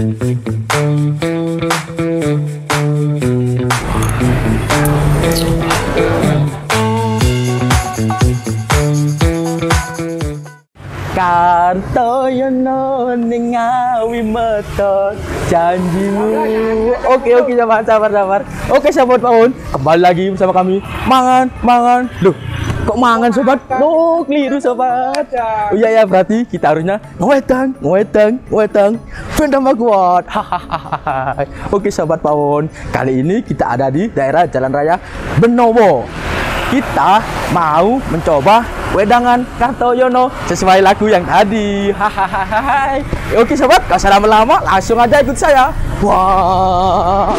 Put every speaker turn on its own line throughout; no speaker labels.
Kartoyono ning Ngawi metot janjimu. Oke, sabar. Oke, sahabat Pawon, kembali lagi bersama kami. Mangan. Loh, kok mangan sobat? Loh, keliru sobat. Oh iya ya, berarti kita harusnya ngewedang. Benda kuat. Hahaha. Oke, sahabat Pawon, kali ini kita ada di daerah Jalan Raya Benowo. Kita mau mencoba wedangan Kartoyono sesuai lagu yang tadi. Hahaha. Oke sobat, gak usah lama-lama, langsung aja ikut saya. Wah.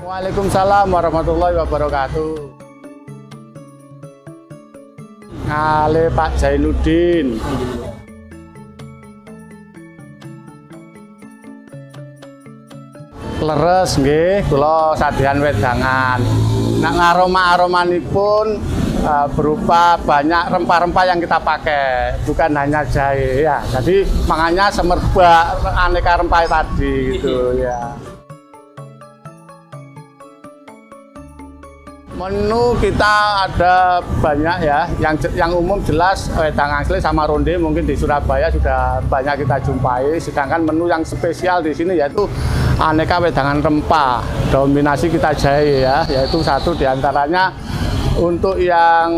Waalaikumsalam warahmatullahi wabarakatuh. Ngale Pak Zainuddin. Leres nggih, kula sadehan wedangan. Nak aroma-aromanipun berupa banyak rempah-rempah yang kita pakai, bukan hanya jahe ya. Jadi makanya semerbak aneka rempah tadi gitu ya. Menu kita ada banyak ya, yang umum jelas wedang asli sama ronde mungkin di Surabaya sudah banyak kita jumpai. Sedangkan menu yang spesial di sini yaitu aneka wedangan rempah, dominasi kita jahe ya, yaitu satu diantaranya untuk yang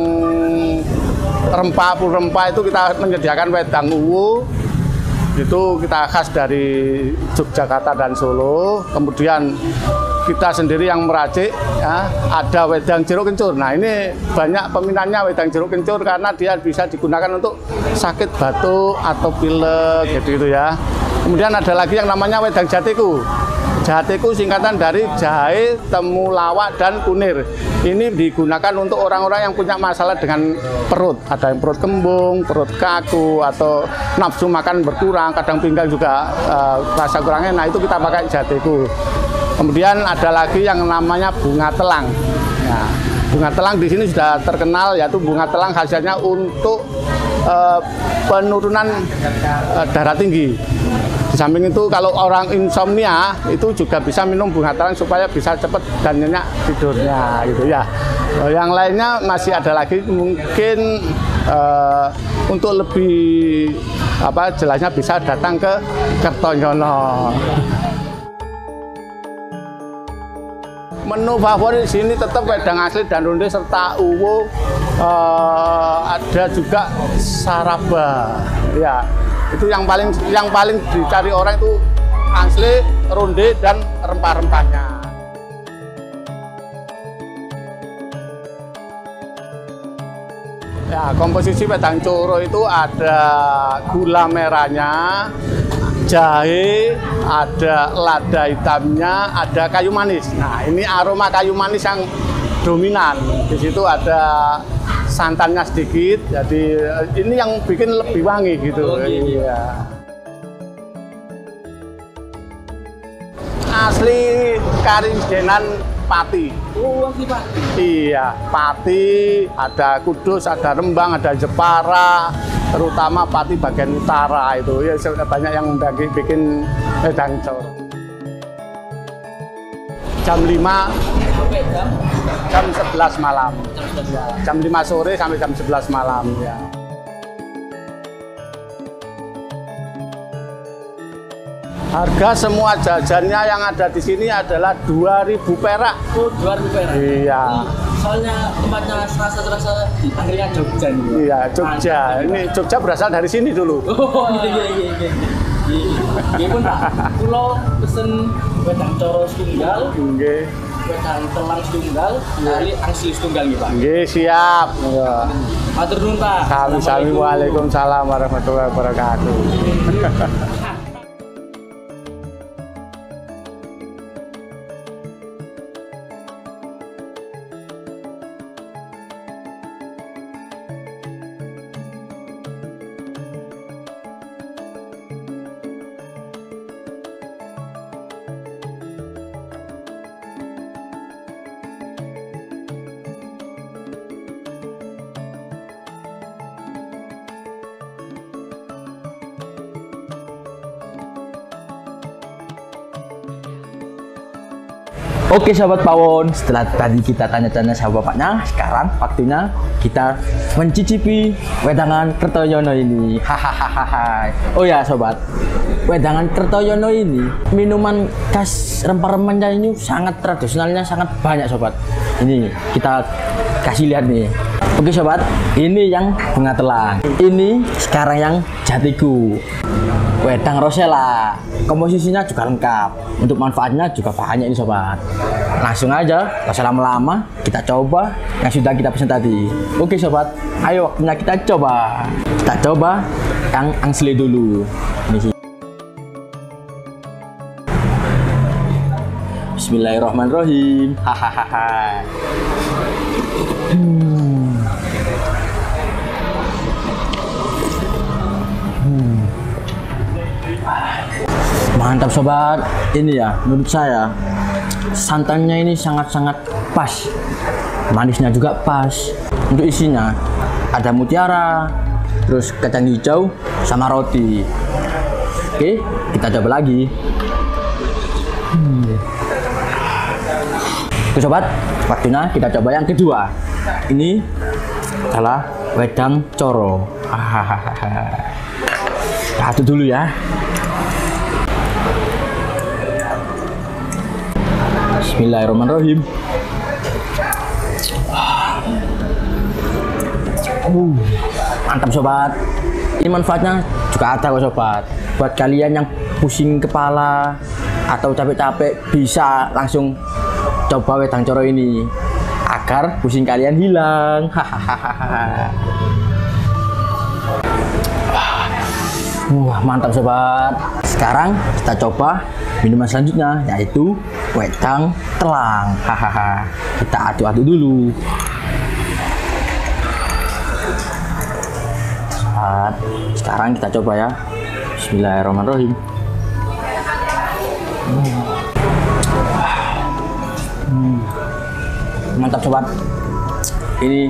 rempah itu kita menyediakan wedang uwu. Itu kita khas dari Yogyakarta dan Solo. Kemudian kita sendiri yang meracik ya, ada wedang jeruk kencur. Nah ini banyak peminatnya wedang jeruk kencur karena dia bisa digunakan untuk sakit batuk atau pilek gitu ya. Kemudian ada lagi yang namanya wedang jateku. Jateku singkatan dari jahe, temulawak, dan kunir. Ini digunakan untuk orang-orang yang punya masalah dengan perut. Ada yang perut kembung, perut kaku, atau nafsu makan berkurang, kadang pinggang juga rasa kurang enak, itu kita pakai jateku. Kemudian ada lagi yang namanya bunga telang. Ya, bunga telang di sini sudah terkenal, yaitu bunga telang khasiatnya untuk penurunan darah tinggi. Di samping itu kalau orang insomnia itu juga bisa minum bunga telang supaya bisa cepat dan nyenyak tidurnya gitu ya. Yang lainnya masih ada lagi mungkin untuk lebih jelasnya bisa datang ke Kartoyono. Menu favorit di sini tetap wedang asli dan ronde serta uwu, ada juga saraba. Ya, itu yang paling dicari orang itu asli, ronde, dan rempah-rempahnya. Ya, komposisi wedang coro itu ada gula merahnya, jahe, ada lada hitamnya, ada kayu manis. Nah, ini aroma kayu manis yang dominan. Di situ ada santannya sedikit, jadi ini yang bikin lebih wangi gitu. Iya. Asli Karinggenan Pati.
Oh, asli Pati.
Iya, Pati, ada Kudus, ada Rembang, ada Jepara, terutama Pati bagian utara itu ya banyak yang bikin wedang cor. Jam 5 jam 11 malam. Jam 5 sore sampai jam 11 malam ya. Harga semua jajannya yang ada di sini adalah 2.000 perak.
Oh, 2.000 perak.
Iya.
Soalnya tempatnya serasa angkringan Jogja nih.
Iya, Jogja. Ini Jogja berasal dari sini dulu.
Oh, iya. Iya pun Pak. Kulo pesen wedang coro setunggal.
Nggih.
wedang telang setunggal kali angsi setunggal nih Pak.
Nggih, siap.
Matur nuwun Pak.
Sami-sami. Waalaikumsalam warahmatullahi wabarakatuh.
Oke sahabat pawon, setelah tadi kita tanya-tanya sama bapaknya, sekarang waktunya kita mencicipi wedangan Kertoyono ini. Hahaha. Oh ya sobat, wedangan Kertoyono ini minuman khas rempah-rempahnya ini sangat tradisionalnya, sangat banyak sobat. Ini kita kasih lihat nih. Oke sobat, ini yang bunga telang. Ini sekarang yang jatiku. Wedang rosella, komposisinya juga lengkap. Untuk manfaatnya juga banyak ini sobat. Langsung aja, gak usah lama-lama, kita coba yang sudah kita pesan tadi. Oke sobat, ayo waktunya kita coba. Kita coba yang angsli dulu. Ini. Bismillahirrahmanirrahim. Hahaha. Mantap sobat, ini ya menurut saya santannya ini sangat-sangat pas, manisnya juga pas. Untuk isinya ada mutiara, terus kacang hijau sama roti. Oke, kita coba lagi. Oke sobat, waktunya kita coba yang kedua. Ini adalah wedang coro. Satu dulu ya. Bismillahirrahmanirrahim. Mantap sobat. Ini manfaatnya juga ada kok sobat. Buat kalian yang pusing kepala atau capek-capek bisa langsung coba wedang coro ini agar pusing kalian hilang. Mantap sobat. Sekarang kita coba minuman selanjutnya, yaitu wedang telang. Kita aduk-aduk dulu. Sekarang kita coba ya. Bismillahirrahmanirrahim. Mantap sobat. Ini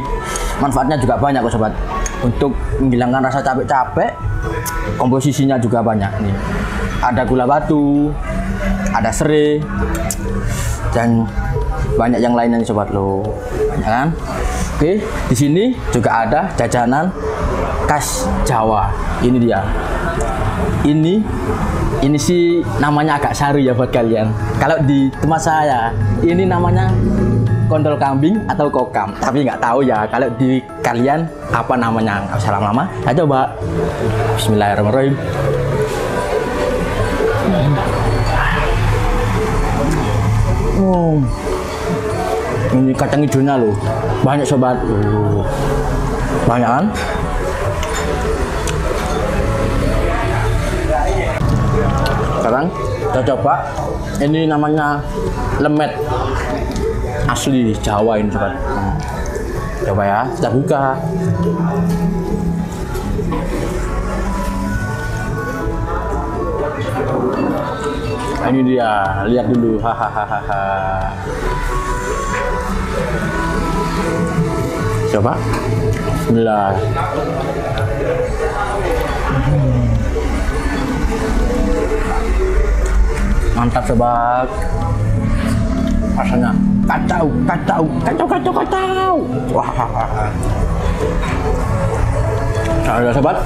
manfaatnya juga banyak kok sobat. Untuk menghilangkan rasa capek-capek, komposisinya juga banyak nih. Ada gula batu, ada serai, dan banyak yang lainnya nih sobat lo. Banyak kan? Oke, di sini juga ada jajanan khas Jawa. Ini dia. Ini sih namanya agak saru ya buat kalian. Kalau di tempat saya, ini namanya kontol kambing atau kokam, tapi nggak tahu ya kalau di kalian apa namanya. Nggak usah lama-lama, saya coba. Bismillahirrahmanirrahim. Ini kacang hijaunya loh, banyak sobat. Banyak kan? Sekarang kita coba. Ini namanya lemet asli Jawa ini sobat. Coba ya, kita buka. Ini dia, lihat dulu. Hahaha. Coba. Bismillah. Mantap sobat. Rasanya kacau. Wah. Nah, sobat,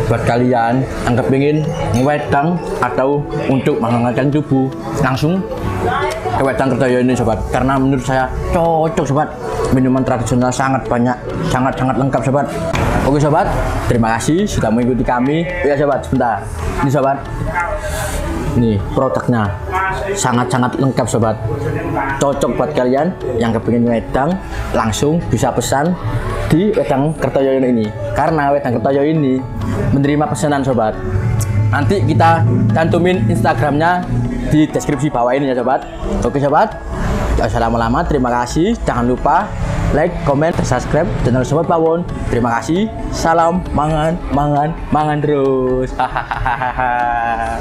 buat kalian yang kepingin ngewedang atau untuk menghangatkan tubuh, langsung ke wedang Kertoyono ini sobat. Karena menurut saya cocok sobat. Minuman tradisional sangat banyak, sangat lengkap sobat. Oke sobat, terima kasih sudah mengikuti kami. Ya sobat, sebentar. Ini sobat. Nih produknya sangat-sangat lengkap sobat, cocok buat kalian yang kepingin wedang, langsung bisa pesan di Wedang Kertoyono ini, karena Wedang Kertoyono ini menerima pesanan sobat. Nanti kita cantumin Instagramnya di deskripsi bawah ini ya sobat. Oke sobat, jangan lama-lama, terima kasih, jangan lupa like, comment, dan subscribe channel Sobat Pawon. Terima kasih, salam mangan terus. Hahaha.